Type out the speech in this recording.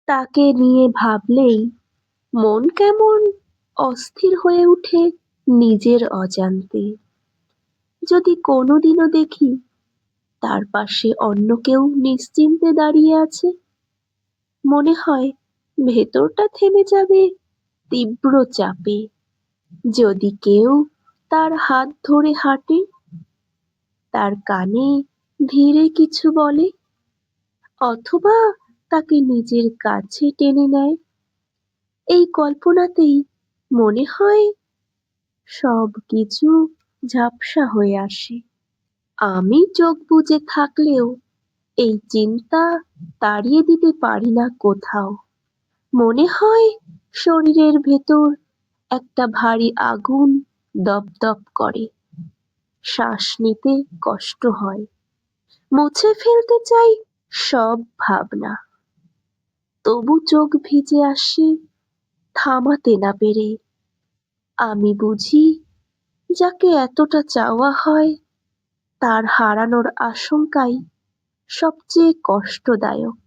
তাকে নিয়ে ভাবলেই মন কেমন অস্থির হয়ে ওঠে নিজের অজান্তে। যদি কোনোদিনও দেখি তার পাশে অন্য কেউ নিশ্চিন্তে দাঁড়িয়ে আছে, মনে হয় ভেতরটা থেমে যাবে তীব্র চাপে। যদি কেউ তার হাত ধরে হাঁটে, তার কানে ধীরে কিছু বলে, অথবা তাকে নিজের কাছে টেনে নেয়, এই কল্পনাতেই মনে হয় সব কিছু ঝাপসা হয়ে আসে। আমি চোখ বুজে থাকলেও এই চিন্তা তাড়িয়ে দিতে পারি না কোথাও। মনে হয় শরীরের ভেতর একটা ভারী আগুন দপদপ করে। শ্বাস নিতে কষ্ট হয়। মুছে ফেলতে চাই সব ভাবনা, তবু চোখ ভিজে আসে থামাতে না পেরে। আমি বুঝি যাকে এতটা চাওয়া হয় তার হারানোর আশঙ্কাই সবচেয়ে কষ্টদায়ক।